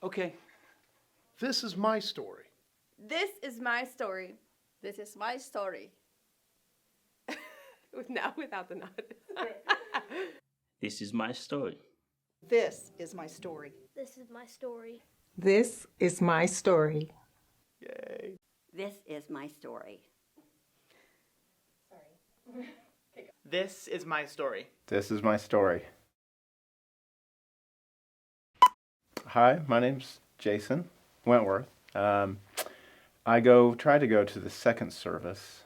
Okay. This is my story. This is my story. This is my story. Now without the nod. This is my story. This is my story. This is my story. This is my story. Yay. This is my story. This is my story. This is my story. Hi, my name's Jason Wentworth. I try to go to the second service.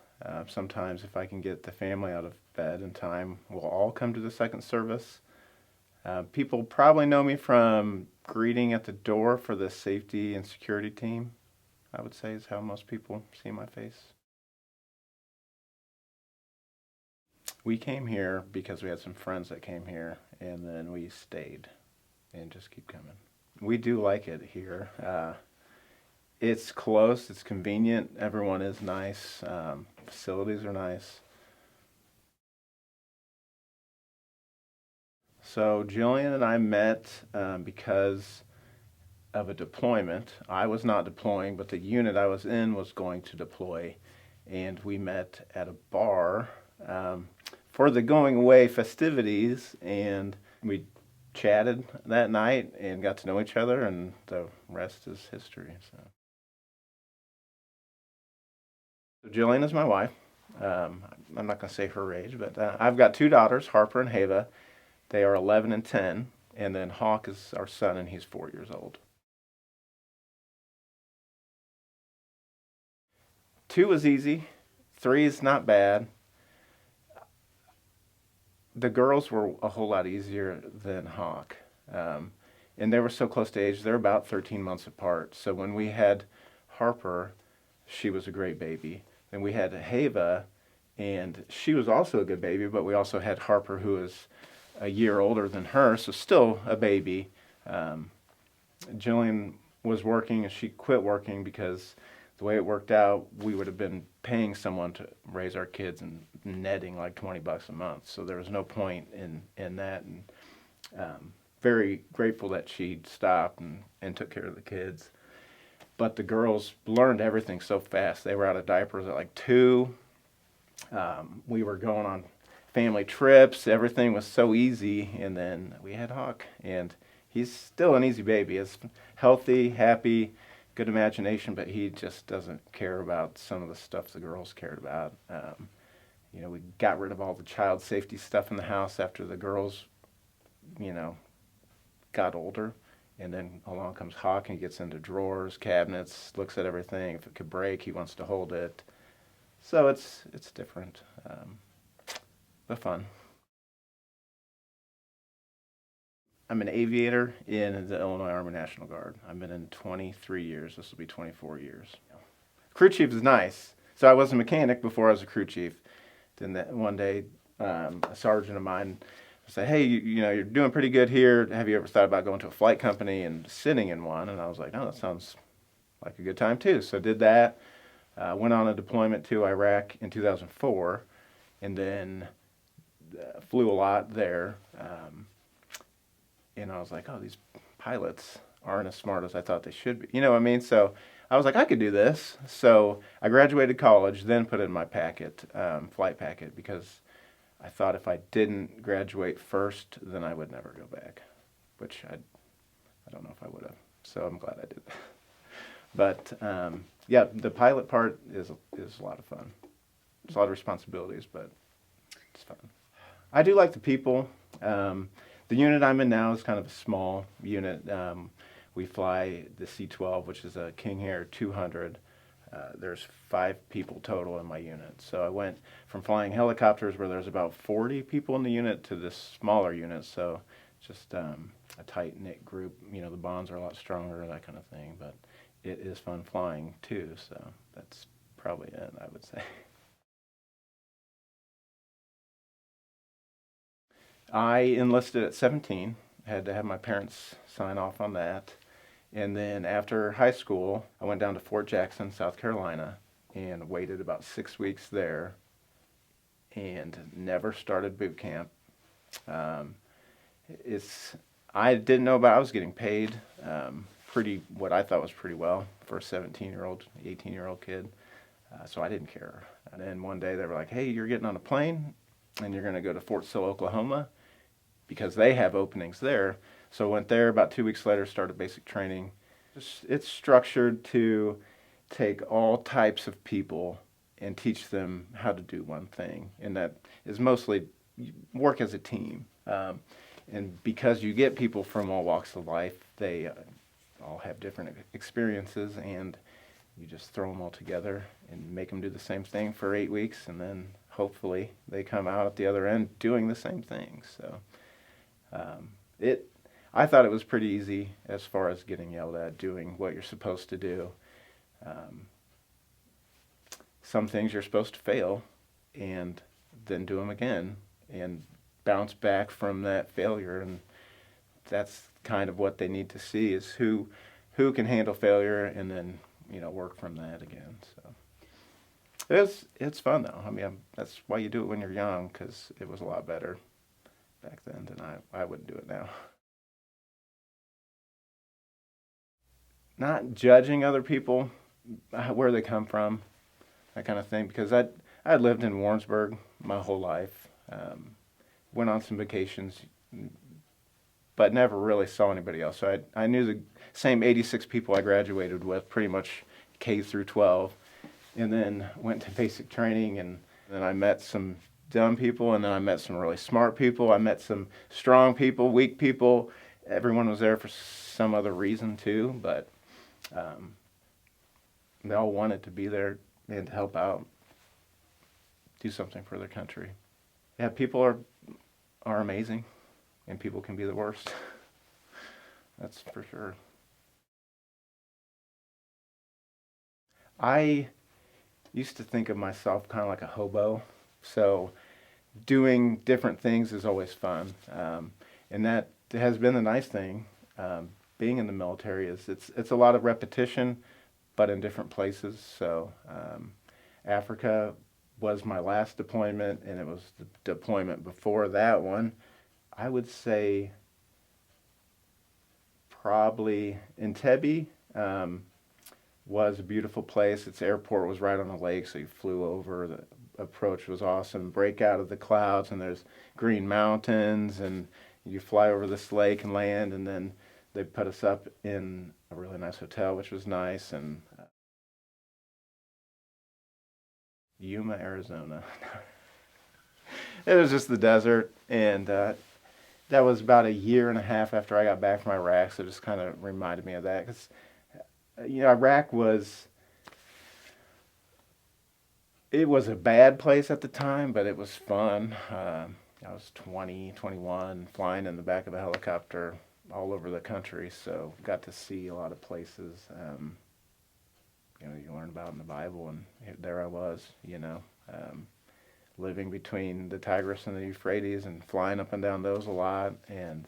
Sometimes if I can get the family out of bed in time, we'll all come to the second service. People probably know me from greeting at the door for the safety and security team, I would say is how most people see my face. We came here because we had some friends that came here, and then we stayed and just keep coming. We do like it here. It's close, it's convenient, everyone is nice, facilities are nice. So Jillian and I met because of a deployment. I was not deploying, but the unit I was in was going to deploy, and we met at a bar for the going away festivities, and we chatted that night and got to know each other, and the rest is history. So Jillian is my wife. I'm not going to say her age, but I've got two daughters, Harper and Hava. They are 11 and 10, and then Hawk is our son, and he's 4 years old. 2 was easy. 3 is not bad. The girls were a whole lot easier than Hawk, and they were so close to age. They're about 13 months apart. So when we had Harper, she was a great baby. Then we had Hava, and she was also a good baby, but we also had Harper, who is a year older than her, so still a baby. Jillian was working, and she quit working because the way it worked out, we would have been paying someone to raise our kids and netting like $20 a month. So there was no point in that. And very grateful that she stopped and took care of the kids. But the girls learned everything so fast. They were out of diapers at like 2. We were going on family trips. Everything was so easy. And then we had Hawk, and he's still an easy baby. He's healthy, happy, good imagination, but he just doesn't care about some of the stuff the girls cared about. We got rid of all the child safety stuff in the house after the girls, got older. And then along comes Hawk, and he gets into drawers, cabinets, looks at everything. If it could break, he wants to hold it. So it's different, but fun. I'm an aviator in the Illinois Army National Guard. I've been in 23 years. This will be 24 years. Crew chief is nice. So I was a mechanic before I was a crew chief. Then one day, a sergeant of mine said, "Hey, you're doing pretty good here. Have you ever thought about going to a flight company and sitting in one?" And I was like, "Oh, that sounds like a good time too." So I did that. Went on a deployment to Iraq in 2004, and then flew a lot there. And I was like, "Oh, these pilots aren't as smart as I thought they should be." You know what I mean? So I was like, I could do this. So I graduated college, then put it in my flight packet, because I thought if I didn't graduate first, then I would never go back, which I don't know if I would have. So I'm glad I did that. But yeah, the pilot part is a lot of fun. It's a lot of responsibilities, but it's fun. I do like the people. The unit I'm in now is kind of a small unit. We fly the C-12, which is a King Air 200. There's 5 people total in my unit. So I went from flying helicopters where there's about 40 people in the unit to this smaller unit. So just a tight-knit group. The bonds are a lot stronger, that kind of thing. But it is fun flying too. So that's probably it, I would say. I enlisted at 17. I had to have my parents sign off on that. And then after high school, I went down to Fort Jackson, South Carolina, and waited about 6 weeks there and never started boot camp. I didn't know about, I was getting paid what I thought was pretty well for a 17-year-old, 18-year-old kid. So I didn't care. And then one day they were like, hey, you're getting on a plane and you're going to go to Fort Sill, Oklahoma, because they have openings there. So I went there. About 2 weeks later, started basic training. It's structured to take all types of people and teach them how to do one thing. And that is mostly work as a team. And because you get people from all walks of life, they all have different experiences, and you just throw them all together and make them do the same thing for 8 weeks, and then hopefully they come out at the other end doing the same thing. So I thought it was pretty easy as far as getting yelled at, doing what you're supposed to do. Some things you're supposed to fail and then do them again and bounce back from that failure, and that's kind of what they need to see, is who can handle failure, and then work from that again. So it's fun though. I mean, that's why you do it when you're young, because it was a lot better back then than I wouldn't do it now. Not judging other people, where they come from, that kind of thing, because I lived in Warrensburg my whole life. Went on some vacations, but never really saw anybody else. So I knew the same 86 people I graduated with, pretty much K through 12, and then went to basic training, and then I met some dumb people, and then I met some really smart people. I met some strong people, weak people. Everyone was there for some other reason too, but they all wanted to be there and to help out, do something for their country. Yeah, people are amazing, and people can be the worst. That's for sure. I used to think of myself kind of like a hobo, so doing different things is always fun, and that has been the nice thing. Being in the military is it's a lot of repetition, but in different places. So Africa was my last deployment, and it was the deployment before that one. I would say probably Entebbe was a beautiful place. Its airport was right on the lake, so you flew over. The approach was awesome. Break out of the clouds, and there's green mountains, and you fly over this lake and land, and then they put us up in a really nice hotel, which was nice, and Yuma, Arizona. It was just the desert, and that was about a year and a half after I got back from Iraq, so it just kind of reminded me of that, because Iraq was a bad place at the time, but it was fun. I was 20, 21, flying in the back of a helicopter all over the country, so got to see a lot of places. You learn about in the Bible, and there I was, living between the Tigris and the Euphrates and flying up and down those a lot, and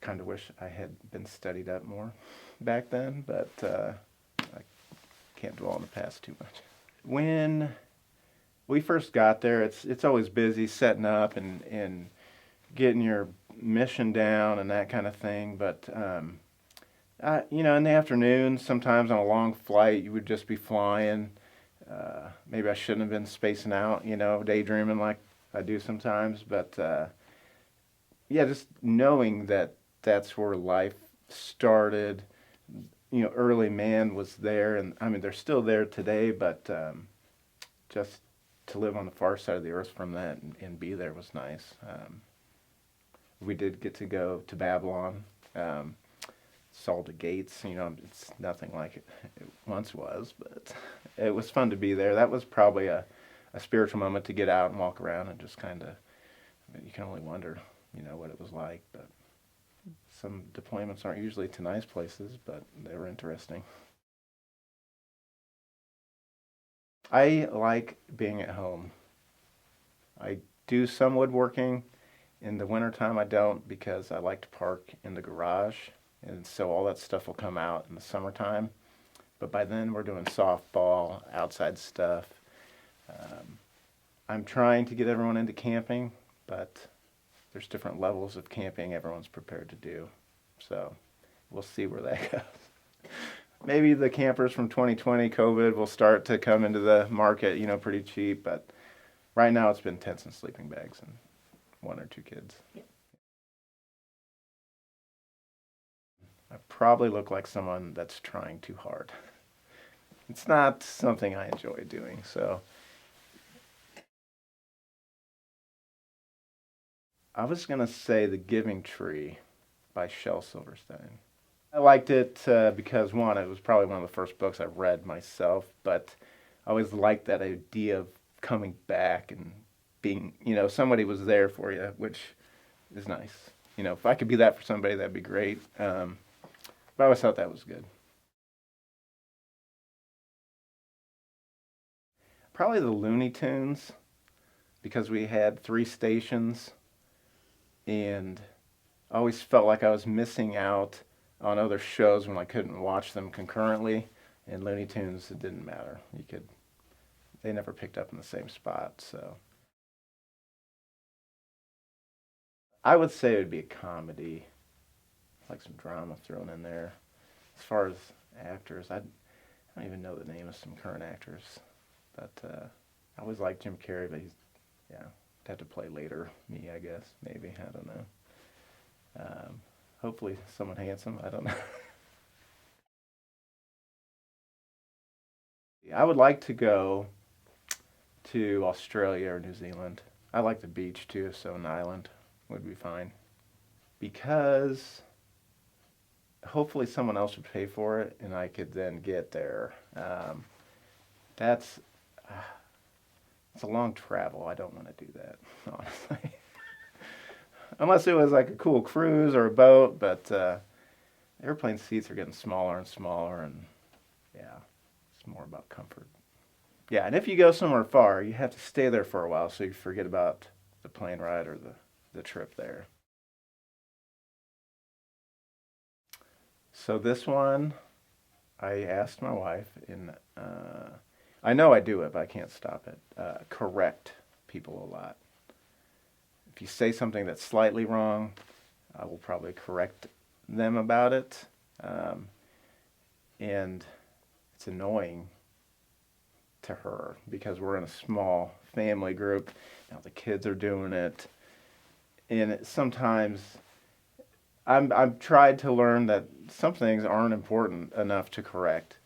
kind of wish I had been studied up more back then, but I can't dwell on the past too much. When we first got there, it's always busy setting up and getting your mission down and that kind of thing, but in the afternoon, sometimes on a long flight, you would just be flying. Maybe I shouldn't have been spacing out, daydreaming like I do sometimes, but just knowing that that's where life started. Early man was there, and I mean, they're still there today, but just to live on the far side of the earth from that and be there was nice. We did get to go to Babylon, saw the gates. It's nothing like it once was, but it was fun to be there. That was probably a spiritual moment to get out and walk around and just kind of, you can only wonder, what it was like, but some deployments aren't usually to nice places, but they were interesting. I like being at home. I do some woodworking. In the wintertime, I don't, because I like to park in the garage, and so all that stuff will come out in the summertime. But by then, we're doing softball, outside stuff. I'm trying to get everyone into camping, but there's different levels of camping everyone's prepared to do. So we'll see where that goes. Maybe the campers from 2020 COVID will start to come into the market, pretty cheap, but right now it's been tents and sleeping bags and 1 or 2 kids. Yep. I probably look like someone that's trying too hard. It's not something I enjoy doing, so. I was going to say The Giving Tree by Shel Silverstein. I liked it because, one, it was probably one of the first books I read myself, but I always liked that idea of coming back and being, somebody was there for you, which is nice. If I could be that for somebody, that'd be great. But I always thought that was good. Probably the Looney Tunes, because we had 3 stations, and I always felt like I was missing out on other shows when I couldn't watch them concurrently. And Looney Tunes, it didn't matter. They never picked up in the same spot, so. I would say it would be a comedy, like some drama thrown in there. As far as actors, I don't even know the name of some current actors, but I always liked Jim Carrey, but he'd have to play later me, I guess, maybe, I don't know. Hopefully someone handsome, I don't know. I would like to go to Australia or New Zealand. I like the beach too, so an island would be fine. Because hopefully someone else would pay for it and I could then get there. It's a long travel. I don't want to do that, honestly. Unless it was like a cool cruise or a boat, but airplane seats are getting smaller and smaller, and it's more about comfort. Yeah, and if you go somewhere far, you have to stay there for a while so you forget about the plane ride or the trip there. So this one, I asked my wife, and I know I do it, but I can't stop it. Correct people a lot. If you say something that's slightly wrong, I will probably correct them about it. And it's annoying to her because we're in a small family group. Now the kids are doing it. And sometimes I've tried to learn that some things aren't important enough to correct.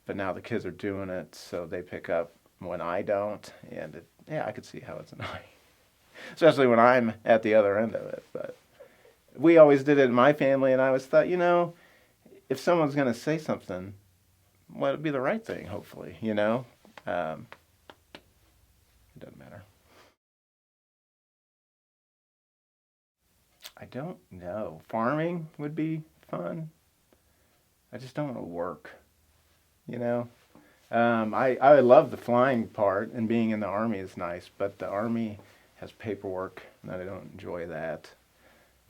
But now the kids are doing it, so they pick up when I don't. And I could see how it's annoying. Especially when I'm at the other end of it. But we always did it in my family, and I always thought, if someone's going to say something, let it be the right thing, hopefully, It doesn't matter. I don't know. Farming would be fun. I just don't want to work, I love the flying part, and being in the Army is nice, but the Army has paperwork, and I don't enjoy that.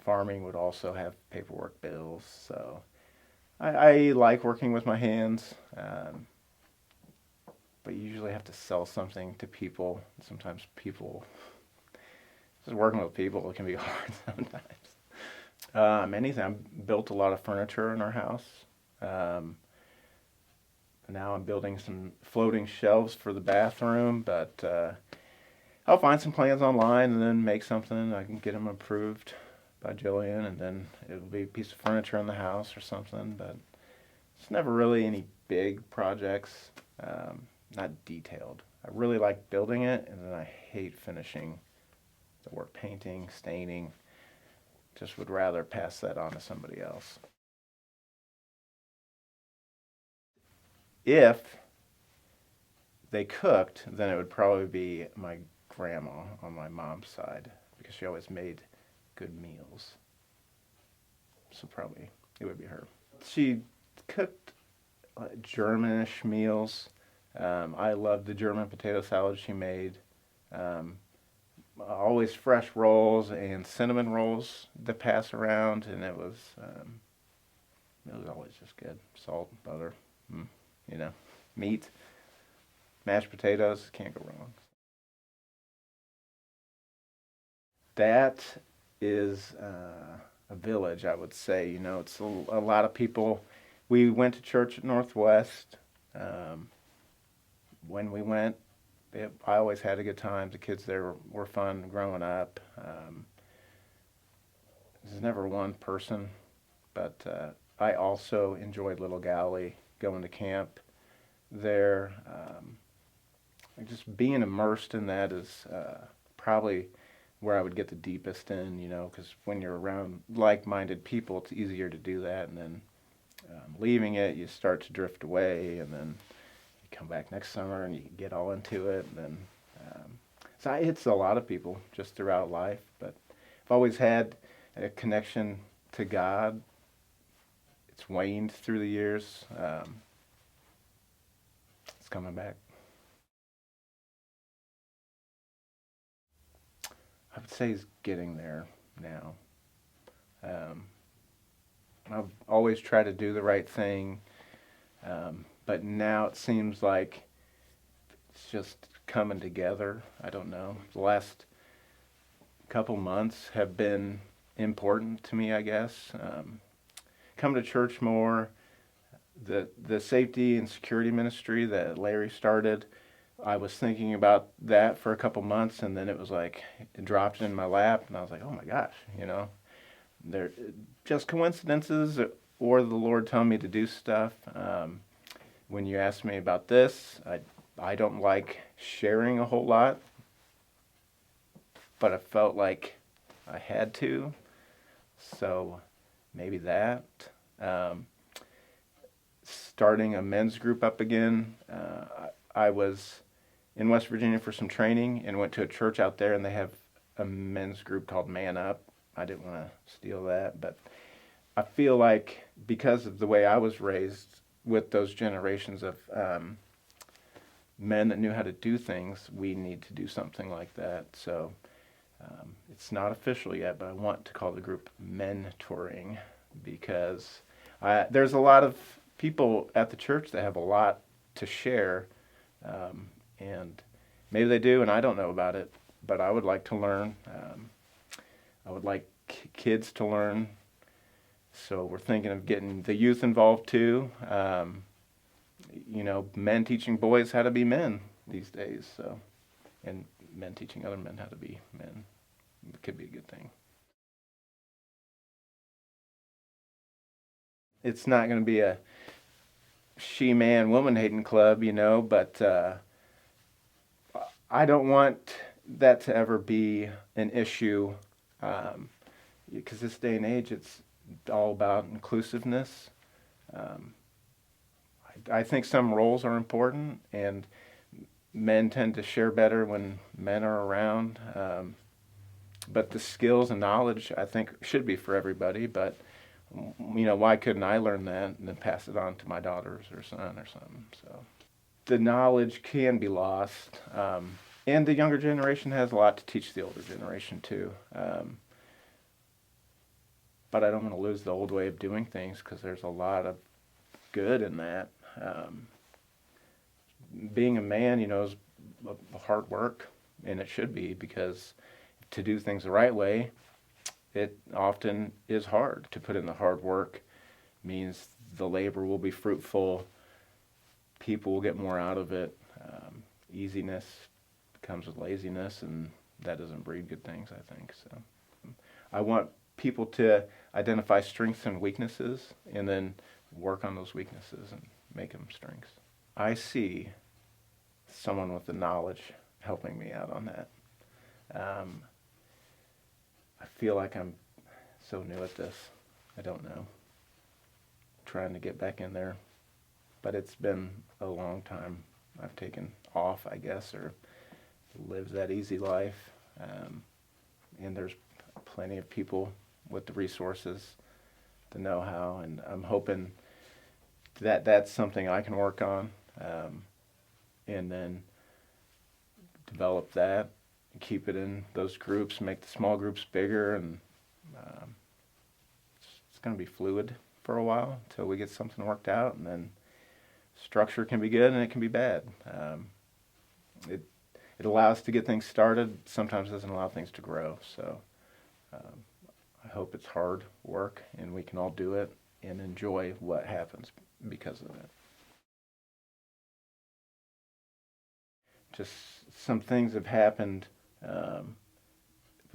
Farming would also have paperwork bills, so I like working with my hands, but you usually have to sell something to people. Sometimes just working with people, it can be hard sometimes. Anything. I built a lot of furniture in our house. Now I'm building some floating shelves for the bathroom, but I'll find some plans online and then make something. I can get them approved by Jillian, and then it'll be a piece of furniture in the house or something, but it's never really any big projects, not detailed. I really like building it, and then I hate finishing the work, painting, staining. Just would rather pass that on to somebody else. If they cooked, then it would probably be my grandma on my mom's side, because she always made good meals. So probably it would be her. She cooked Germanish meals. I loved the German potato salad she made. Always fresh rolls and cinnamon rolls to pass around, and it was always just good. Salt, butter, meat, mashed potatoes, can't go wrong. That is a village, I would say. You know, it's a lot of people. We went to church at Northwest. When we went, I always had a good time. The kids there were fun growing up. There's never one person, but I also enjoyed Little Galilee, going to camp there. Just being immersed in that is probably where I would get the deepest in, you know, because when you're around like-minded people, it's easier to do that. And then leaving it, you start to drift away, and then you come back next summer and you get all into it. And then so it's a lot of people just throughout life, but I've always had a connection to God. It's waned through the years. It's coming back. I would say he's getting there now. I've always tried to do the right thing, but now it seems like it's just coming together. I don't know. The last couple months have been important to me, I guess. Come to church more. The safety and security ministry that Larry started, I was thinking about that for a couple months, and then it was like it dropped in my lap, and I was like, oh my gosh, you know, they're just coincidences or the Lord telling me to do stuff. When you asked me about this, I don't like sharing a whole lot, but I felt like I had to, so maybe that. Starting a men's group up again. I was in West Virginia for some training and went to a church out there, and they have a men's group called Man Up. I didn't want to steal that, but I feel like because of the way I was raised with those generations of men that knew how to do things, we need to do something like that. So it's not official yet, but I want to call the group Mentoring, because there's a lot of people at the church that have a lot to share, and maybe they do and I don't know about it, but I would like to learn. I would like kids to learn, so we're thinking of getting the youth involved too. You know, men teaching boys how to be men these days, so, and men teaching other men how to be men. It could be a good thing. It's not going to be a she-man, woman-hating club, you know, but I don't want that to ever be an issue, because this day and age, it's all about inclusiveness. I think some roles are important, and men tend to share better when men are around, but the skills and knowledge, I think, should be for everybody, but you know, why couldn't I learn that and then pass it on to my daughters or son or something? So the knowledge can be lost, and the younger generation has a lot to teach the older generation too. But I don't want to lose the old way of doing things, because there's a lot of good in that. Being a man, you know, is hard work, and it should be, because to do things the right way, it often is hard. To put in the hard work means the labor will be fruitful, people will get more out of it. Easiness comes with laziness, and that doesn't breed good things, I think. So I want people to identify strengths and weaknesses, and then work on those weaknesses and make them strengths. I see someone with the knowledge helping me out on that. I feel like I'm so new at this. I don't know. Trying to get back in there. But it's been a long time. I've taken off, I guess, or lived that easy life. And there's plenty of people with the resources, the know-how, and I'm hoping that that's something I can work on, and then develop that, keep it in those groups, make the small groups bigger, and it's going to be fluid for a while until we get something worked out, and then structure can be good and it can be bad. It allows to get things started, sometimes doesn't allow things to grow, so I hope it's hard work and we can all do it and enjoy what happens because of it. Just some things have happened.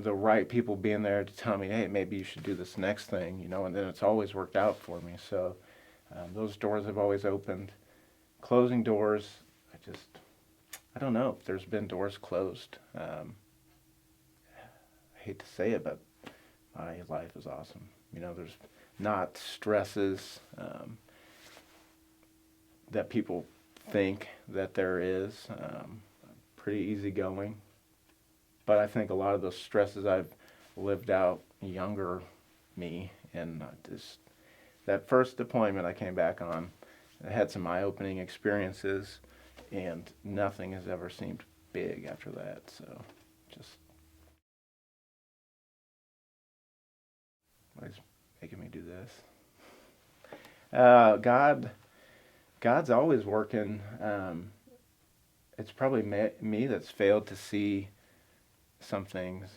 The right people being there to tell me, hey, maybe you should do this next thing, and then it's always worked out for me. So those doors have always opened. Closing doors, I don't know if there's been doors closed. I hate to say it, but my life is awesome. There's not stresses that people think that there is. Pretty easygoing. But I think a lot of those stresses I've lived out younger me, and that first deployment I came back on, I had some eye-opening experiences, and nothing has ever seemed big after that. So, just what is making me do this? God's always working. It's probably me that's failed to see some things.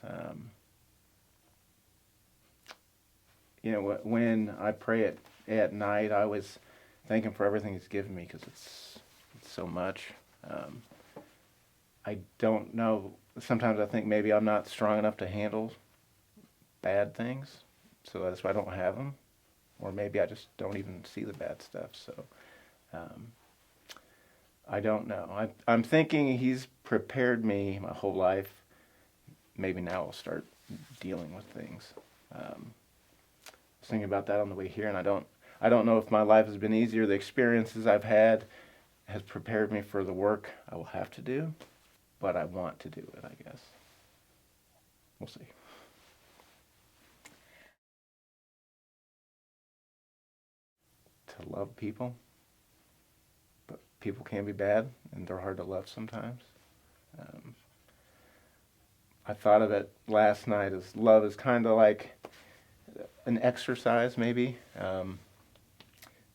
When I pray at night, I always thank Him for everything He's given me, because it's so much. I don't know. Sometimes I think maybe I'm not strong enough to handle bad things, so that's why I don't have them. Or maybe I just don't even see the bad stuff. So I don't know. I'm thinking He's prepared me my whole life. Maybe now I'll start dealing with things. I was thinking about that on the way here, and I don't know if my life has been easier. The experiences I've had has prepared me for the work I will have to do, but I want to do it, I guess. We'll see. To love people, but people can be bad, and they're hard to love sometimes. I thought of it last night as love is kind of like an exercise, maybe.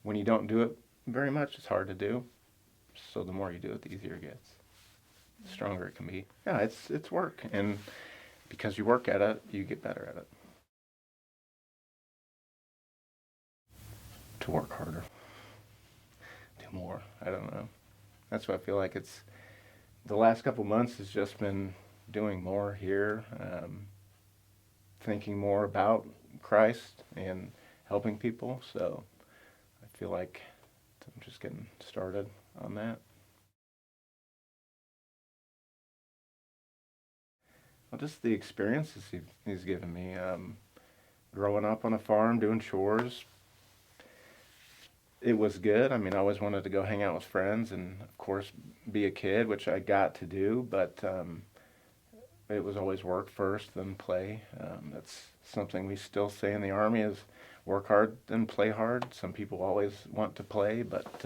When you don't do it very much, it's hard to do. So the more you do it, the easier it gets. The stronger it can be. Yeah, it's work. And because you work at it, you get better at it. To work harder. Do more. I don't know. That's what I feel like it's... The last couple months has just been doing more here, thinking more about Christ and helping people. So I feel like I'm just getting started on that. Well, just the experiences he's given me. Growing up on a farm, doing chores, it was good. I mean, I always wanted to go hang out with friends and, of course, be a kid, which I got to do, but it was always work first, then play. That's something we still say in the Army is work hard, then play hard. Some people always want to play, but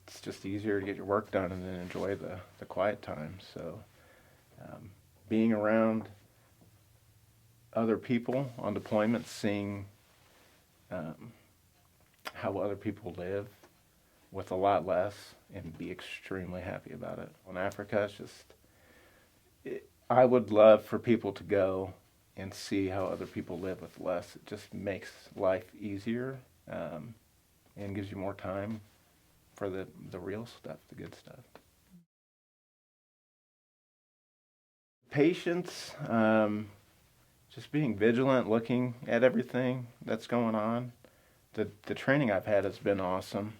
it's just easier to get your work done and then enjoy the quiet time. So being around other people on deployment, seeing how other people live with a lot less and be extremely happy about it. In Africa, it's just... I would love for people to go and see how other people live with less. It just makes life easier and gives you more time for the real stuff, the good stuff. Patience, just being vigilant, looking at everything that's going on. The training I've had has been awesome.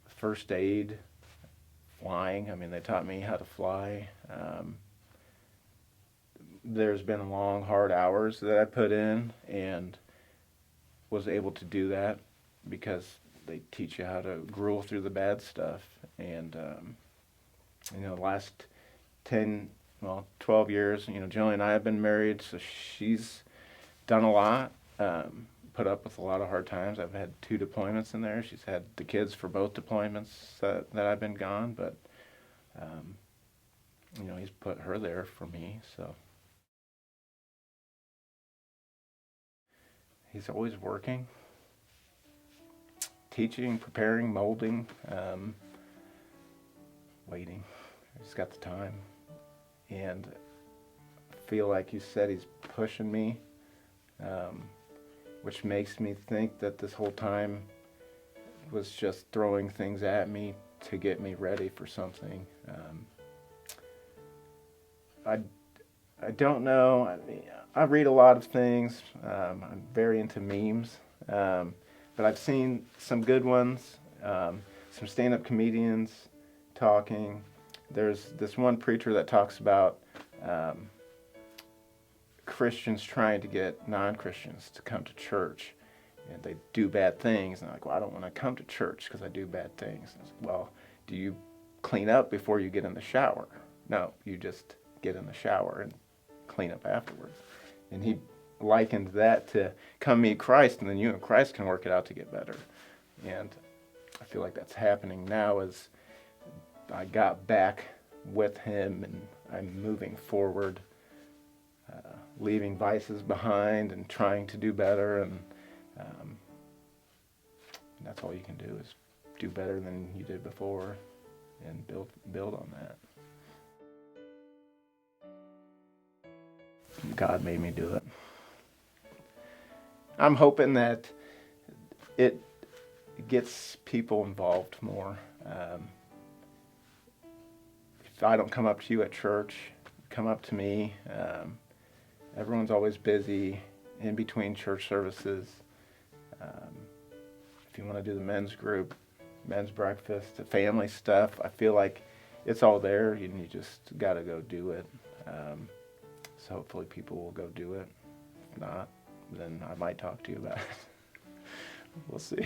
First aid, flying. I mean, they taught me how to fly. There's been long, hard hours that I put in and was able to do that because they teach you how to gruel through the bad stuff. And, the last 12 years, Jillian and I have been married, so she's done a lot, put up with a lot of hard times. I've had 2 deployments in there. She's had the kids for both deployments that I've been gone, but, he's put her there for me, so. He's always working, teaching, preparing, molding, waiting. He's got the time. And feel like you said he's pushing me, which makes me think that this whole time was just throwing things at me to get me ready for something. I don't know. I mean, I read a lot of things. I'm very into memes, but I've seen some good ones. Some stand-up comedians talking. There's this one preacher that talks about Christians trying to get non-Christians to come to church, and they do bad things. And they're like, well, I don't want to come to church because I do bad things. And I was like, well, do you clean up before you get in the shower? No, you just get in the shower and clean up afterwards. And he likened that to come meet Christ, and then you and Christ can work it out to get better. And I feel like that's happening now as I got back with him and I'm moving forward, leaving vices behind and trying to do better. And that's all you can do is do better than you did before and build on that. God made me do it. I'm hoping that it gets people involved more. If I don't come up to you at church, come up to me. Everyone's always busy in between church services. If you want to do the men's group, men's breakfast, the family stuff, I feel like it's all there and you just got to go do it. So hopefully people will go do it. If not, then I might talk to you about it. We'll see.